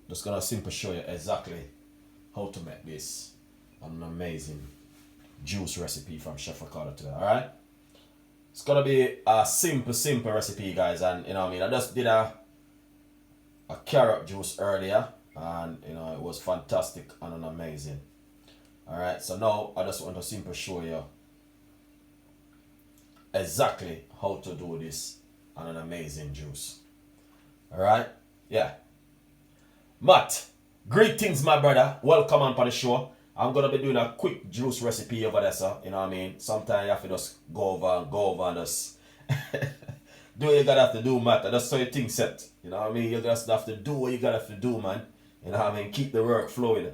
Just gonna simply show you exactly how to make this an amazing juice recipe from Chef Ricardo today. Alright? It's gonna be a simple recipe, guys, and you know what I mean, I just did a carrot juice earlier, and you know it was fantastic and amazing. Alright, so now I just want to simply show you exactly how to do this on an amazing juice. Alright? Yeah. Matt, greetings my brother. Welcome on the show. I'm gonna be doing a quick juice recipe over there, sir. You know what I mean? Sometimes you have to just go over and just do what you gotta have to do, Matt. That's how you think set. You know what I mean? You just have to do what you gotta have to do, man. You know what I mean? Keep the work flowing.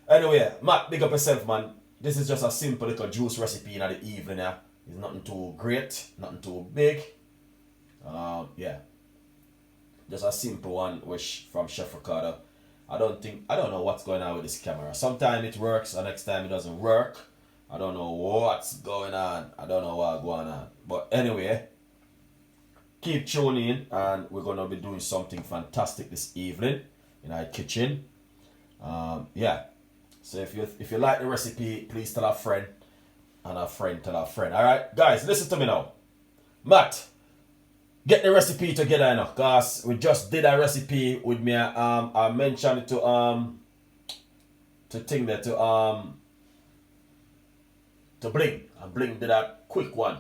Anyway, Matt, big up yourself, man. This is just a simple little juice recipe in the evening. Yeah? It's nothing too great, nothing too big. Yeah. Just a simple one which from Chef Ricardo. I don't know what's going on with this camera. Sometimes it works, the next time it doesn't work. I don't know what's going on. I don't know what's going on. But anyway, keep tuning in, and we're gonna be doing something fantastic this evening in our kitchen. Yeah. So if you like the recipe, please tell a friend, and a friend tell a friend. Alright, guys, listen to me now. Matt, get the recipe together now, cause we just did a recipe with me. I mentioned it to thing there to Bling. And Bling did a quick one.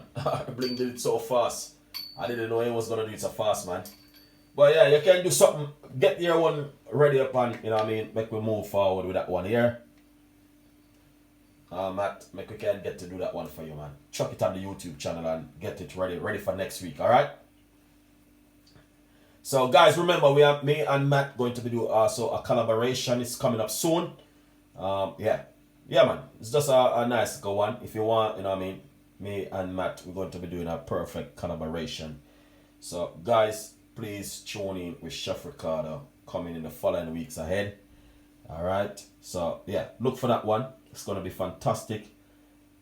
Bling did it so fast. I didn't know he was gonna do it so fast, man. But yeah, you can do something. Get your one ready up, and you know what I mean. Make we move forward with that one here. Matt, make we can get to do that one for you, man. Chuck it on the YouTube channel and get it ready for next week. All right. So guys, remember we have me and Matt going to be doing also a collaboration. It's coming up soon. Yeah, man. It's just a nice go one. If you want, you know what I mean. Me and Matt, we're going to be doing a perfect collaboration. So guys, please tune in with Chef Ricardo coming in the following weeks ahead. All right. So yeah, look for that one. It's going to be fantastic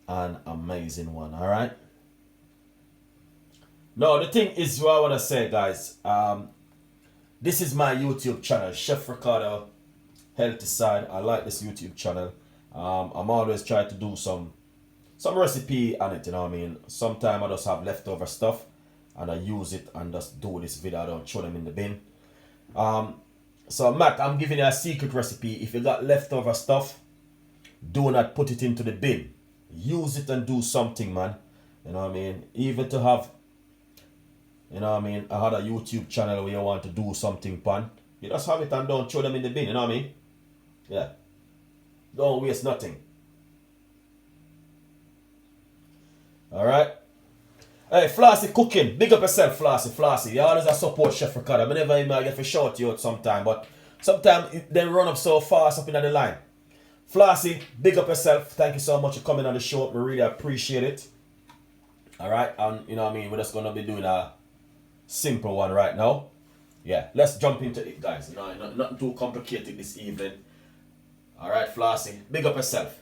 and amazing one. All right. No, the thing is what I want to say, guys. This is my YouTube channel, Chef Ricardo Healthy Side. I like this YouTube channel. I'm always trying to do some recipe on it, you know what I mean? Sometimes I just have leftover stuff and I use it and just do this video. I don't throw them in the bin. So Matt, I'm giving you a secret recipe. If you got leftover stuff, do not put it into the bin. Use it and do something, man. You know what I mean? Even to have, you know what I mean, I had a YouTube channel where you want to do something pan. You just have it and don't throw them in the bin, you know what I mean? Yeah. Don't waste nothing. Alright? Hey, Flossy cooking. Big up yourself, Flossy. You always a support Chef Ricardo. I never even get to shout you out sometime, but sometimes they run up so fast up in the line. Flossy, big up yourself. Thank you so much for coming on the show. We really appreciate it. Alright, and you know what I mean, we're just gonna be doing a simple one right now. Yeah, let's jump into it, guys. Nothing too complicated this evening. Alright, Flossy, big up yourself.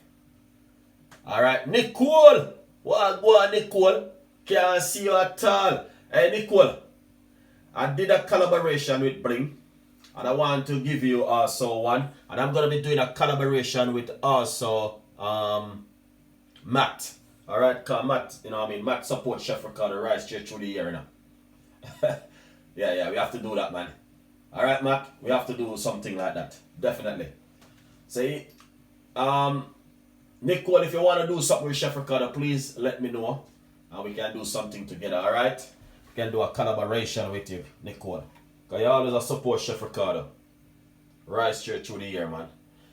Alright, Nicole. What go on, Nicole? Can't see you at all. Hey, Nicole, I did a collaboration with Bling, and I want to give you also one. And I'm gonna be doing a collaboration with also Matt. Alright, cause Matt, you know what I mean, Matt supports Chef Ricardo right straight through the year now. yeah, we have to do that, man. Alright, Matt, we have to do something like that. Definitely. See, Nicole, if you want to do something with Chef Ricardo, please let me know. And we can do something together, alright? We can do a collaboration with you, Nicole. Because you always support Chef Ricardo. Right straight through the year, man.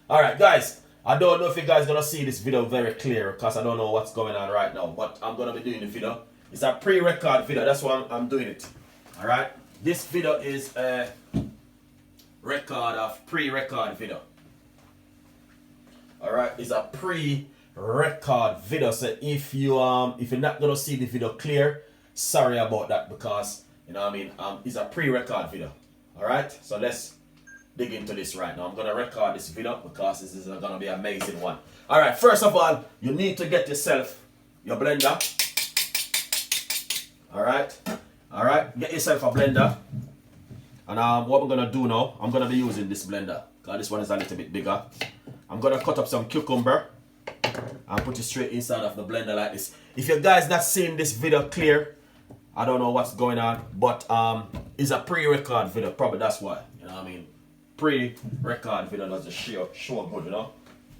Alright, guys. I don't know if you guys going to see this video very clear, because I don't know what's going on right now. But I'm going to be doing the video. It's a pre-record video. That's why I'm doing it. Alright? This video is a pre-record video. Alright? It's a pre-record video. So if you're not going to see the video clear, sorry about that, because, you know what I mean, it's a pre-record video. Alright? So let's dig into this right now. I'm going to record this video because this is going to be an amazing one. Alright, first of all, you need to get yourself your blender. Alright, get yourself a blender. And what we're gonna do now, I'm gonna be using this blender, because this one is a little bit bigger. I'm gonna cut up some cucumber and put it straight inside of the blender like this. If you guys not seeing this video clear, I don't know what's going on, but it's a pre-record video, probably that's why, you know what I mean? Pre-record video doesn't show good, you know?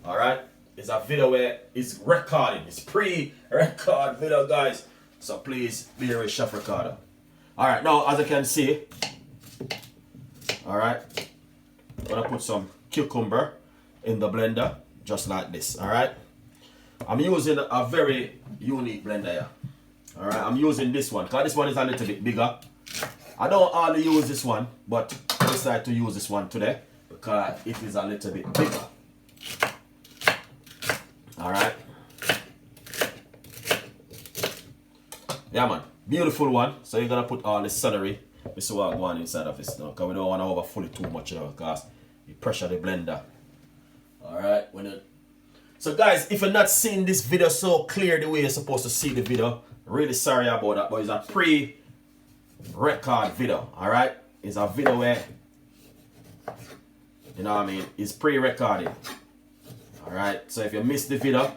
Alright? It's a video where it's recording, it's pre-record video, guys. So please be here with Chef Ricardo. Alright, now as you can see, alright, I'm gonna put some cucumber in the blender, just like this, alright? I'm using a very unique blender here. Alright, I'm using this one, because this one is a little bit bigger. I don't hardly use this one, but I decided to use this one today, because it is a little bit bigger. Alright. Yeah, man. Beautiful one. So you're going to put all the celery. This is what I want inside of this now, because we don't want to overfill it too much, you know, because you pressure the blender. Alright. So guys, if you're not seeing this video so clear the way you're supposed to see the video, really sorry about that, but it's a pre-record video. Alright. It's a video where, you know what I mean, it's pre-recorded. Alright, so if you missed the video,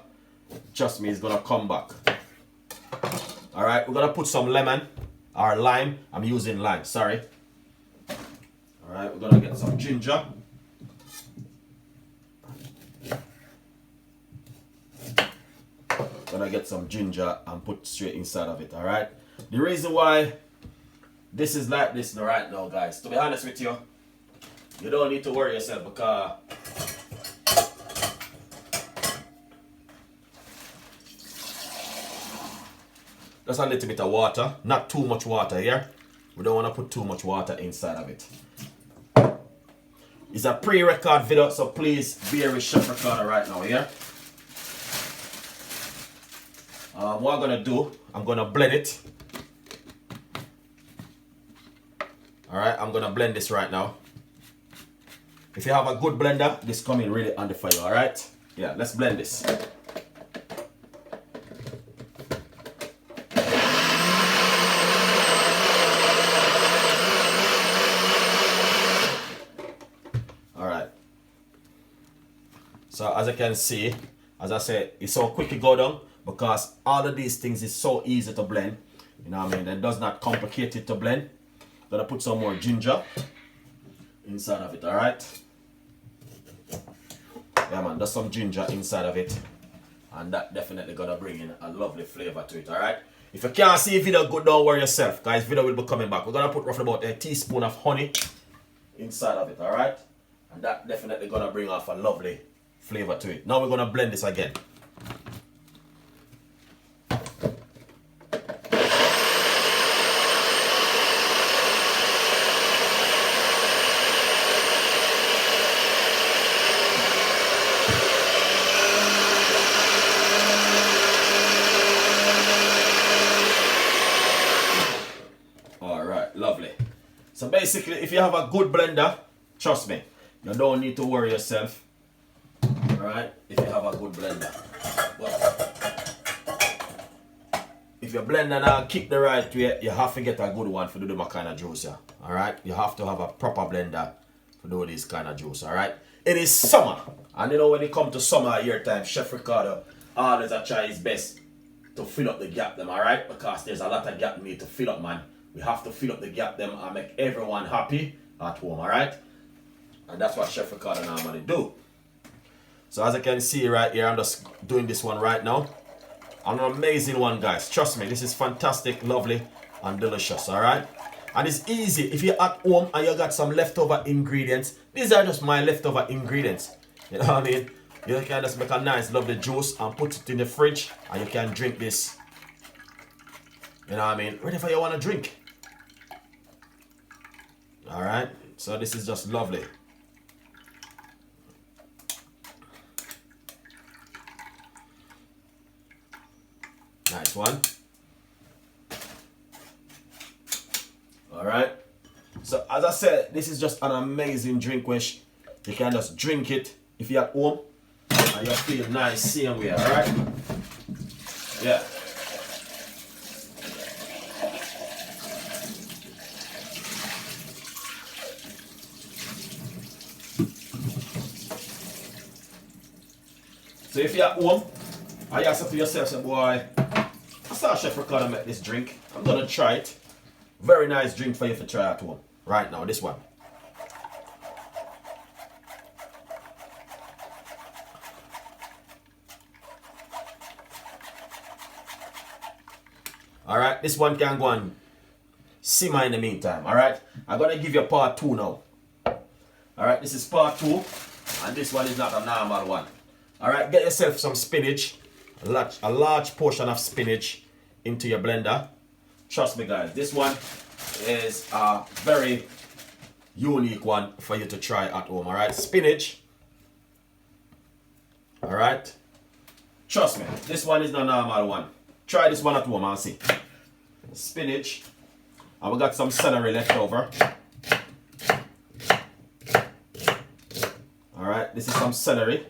trust me, it's gonna come back. Alright, we're gonna put some lemon or lime. I'm using lime, sorry. Alright, we're gonna get some ginger. Gonna get some ginger and put straight inside of it, alright? The reason why this is like this right now, guys, to be honest with you, you don't need to worry yourself, because just a little bit of water, not too much water here. We don't want to put too much water inside of it. It's a pre-record video, so please bear with Chef Ricardo right now here. What I'm going to do, I'm going to blend it. Alright, I'm going to blend this right now. If you have a good blender, this coming really handy for you, alright? Yeah, let's blend this. So as you can see, as I said, it's so quick to go down, because all of these things is so easy to blend. You know what I mean? It does not complicate it to blend. Gonna put some more ginger inside of it, alright? Yeah man, there's some ginger inside of it. And that definitely gonna bring in a lovely flavor to it, alright? If you can't see a video good, don't worry yourself, guys. Video will be coming back. We're gonna put roughly about a teaspoon of honey inside of it, alright? And that definitely gonna bring off a lovely flavor to it. Now we're gonna blend this again. Alright, lovely. So basically, if you have a good blender, trust me, you don't need to worry yourself. Alright, if you have a good blender. But if your blender not kick the right way, you have to get a good one for do my kind of juice. Yeah. Alright, you have to have a proper blender to do this kind of juice. Alright, it is summer, and you know when it comes to summer year time, Chef Ricardo always try his best to fill up the gap them. Alright, because there's a lot of gap need to fill up, man. We have to fill up the gap them and make everyone happy at home. Alright, and that's what Chef Ricardo normally do. So as you can see right here, I'm just doing this one right now. An amazing one, guys. Trust me, this is fantastic, lovely, and delicious, alright? And it's easy. If you're at home and you got some leftover ingredients, these are just my leftover ingredients. You know what I mean? You can just make a nice, lovely juice and put it in the fridge, and you can drink this. You know what I mean? Whatever you want to drink. Alright? So this is just lovely. Nice one. Alright. So as I said, this is just an amazing drink which you can just drink it if you're at home and you feel nice same way, alright? Yeah. So if you're at home, and you say to yourself, say, boy, I saw Chef Ricardo make this drink. I'm gonna try it. Very nice drink for you to try at home. Right now, this one. Alright, this one can go and simmer in the meantime. Alright, I'm gonna give you part 2 now. Alright, this is part 2, and this one is not a normal one. Alright, get yourself some spinach, a large portion of spinach into your blender. Trust me guys, this one is a very unique one for you to try at home. Alright, spinach. Alright, trust me, this one is not a normal one. Try this one at home and see. Spinach, and we got some celery left over. Alright, this is some celery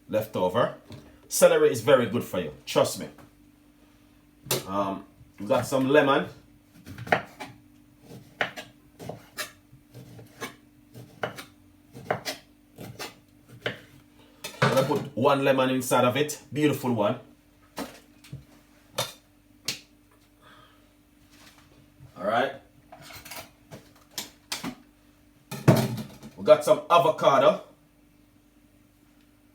left over. Celery is very good for you, trust me. We got some lemon. I'm gonna put 1 lemon inside of it, beautiful one. Alright. We got some avocado,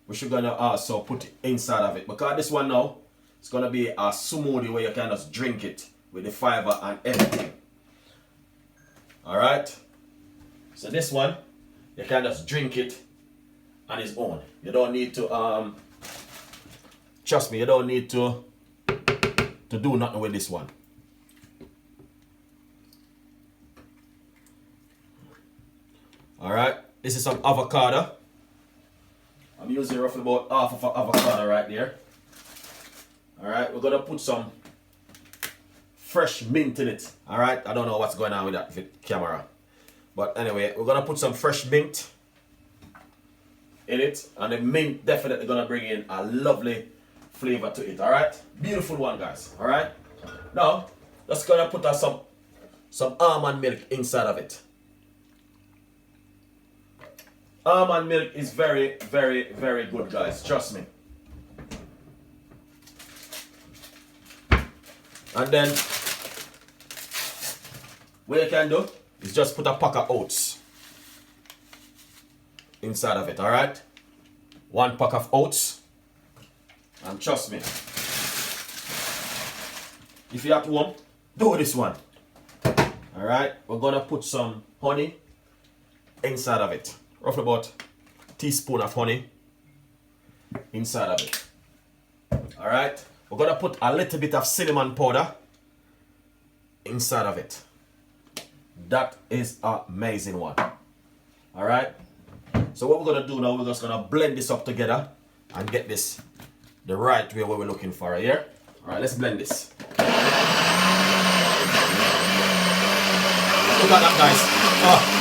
which we're gonna also put inside of it. Because this one now, it's gonna be a smoothie where you can just drink it with the fiber and everything. Alright. So this one, you can just drink it on its own. You don't need to trust me, you don't need to do nothing with this one. Alright, this is some avocado. I'm using roughly about half of an avocado right there. Alright, we're gonna put some fresh mint in it. Alright, I don't know what's going on with that camera. But anyway, we're gonna put some fresh mint in it. And the mint definitely gonna bring in a lovely flavor to it. Alright, beautiful one guys. Alright, now just gonna put some almond milk inside of it. Almond milk is very, very, very good, guys. Trust me. And then, what you can do is just put a pack of oats inside of it, alright? 1 pack of oats. And trust me, if you're at home, do this one. Alright, we're gonna put some honey inside of it. Roughly about a teaspoon of honey inside of it. Alright, we're gonna put a little bit of cinnamon powder inside of it. That is an amazing one. Alright, so what we're gonna do now, we're just gonna blend this up together and get this the right way what we're looking for right here. Alright, let's blend this. Look at that, guys. Oh.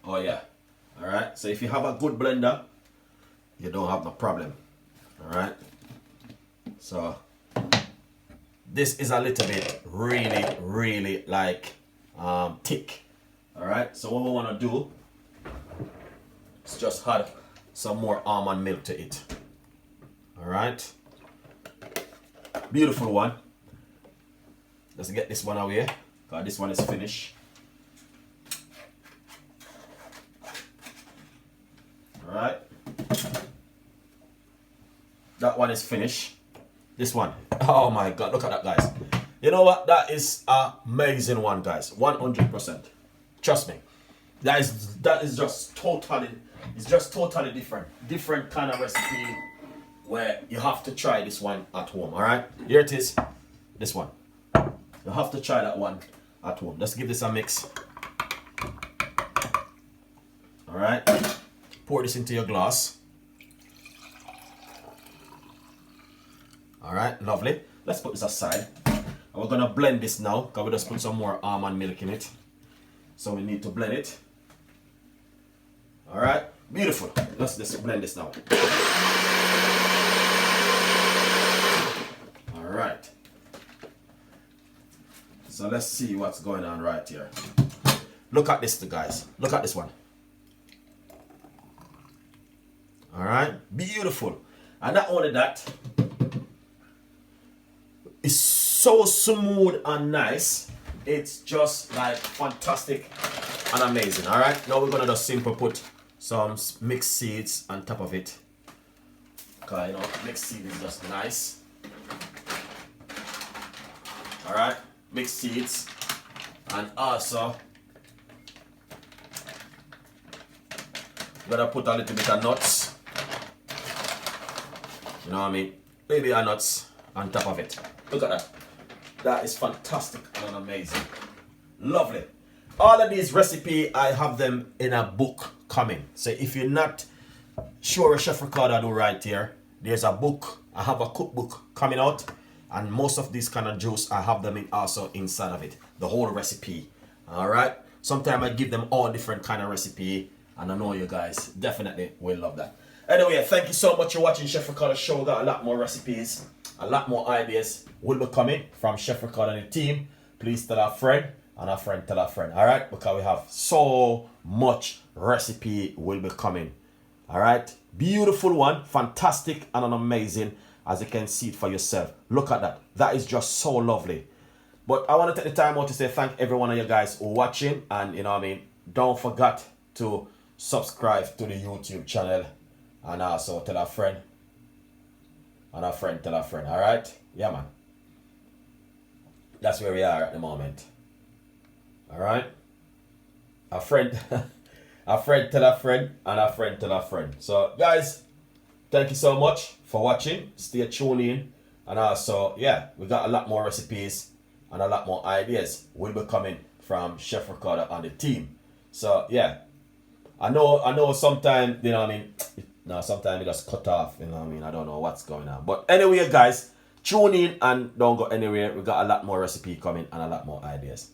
Oh yeah, alright, so if you have a good blender, you don't have no problem, alright. So this is a little bit really like thick, alright. So what we want to do is just add some more almond milk to it, alright. Beautiful one. Let's get this one away because this one is finished. Alright, that one is finished. This one, oh my god, look at that, guys. You know what, that is an amazing one, guys. 100%, trust me. That is just totally, it's just totally different kind of recipe where you have to try this one at home. Alright, here it is, this one. You have to try that one at home. Let's give this a mix. Alright, pour this into your glass. Alright, lovely. Let's put this aside. And we're gonna blend this now, because we just put some more almond milk in it. So we need to blend it. Alright, beautiful. Let's just blend this now. Alright. So let's see what's going on right here. Look at this, guys. Look at this one. Alright, beautiful. And not only that, it's so smooth and nice. It's just like fantastic and amazing. Alright, now we're gonna just simply put some mixed seeds on top of it. Okay, you know, mixed seeds is just nice. Alright, mixed seeds. And also, we're gonna put a little bit of nuts. You know what I mean? Baby nuts on top of it. Look at that. That is fantastic and amazing. Lovely. All of these recipes, I have them in a book coming. So if you're not sure what Chef Ricardo do right here, there's a book. I have a cookbook coming out. And most of these kind of juice, I have them in also inside of it. The whole recipe. Alright? Sometimes I give them all different kind of recipe. And I know you guys definitely will love that. Anyway, thank you so much for watching Chef Ricardo's show. We got a lot more recipes, a lot more ideas will be coming from Chef Ricardo and the team. Please tell a friend, and a friend tell a friend. Alright? Because we have so much recipe will be coming. Alright? Beautiful one, fantastic and amazing, as you can see it for yourself. Look at that. That is just so lovely. But I want to take the time out to say thank every one of you guys for watching. And you know what I mean, don't forget to subscribe to the YouTube channel. And also tell a friend. And a friend tell a friend. Alright? Yeah, man. That's where we are at the moment. Alright? A friend. A friend tell a friend. And a friend tell a friend. So, guys, thank you so much for watching. Stay tuned in. And also, yeah, we got a lot more recipes and a lot more ideas will be coming from Chef Ricardo and the team. So, yeah. I know sometimes, you know what I mean, no, sometimes it just cut off, you know what I mean, I don't know what's going on. But anyway, guys, tune in and don't go anywhere. We got a lot more recipe coming and a lot more ideas.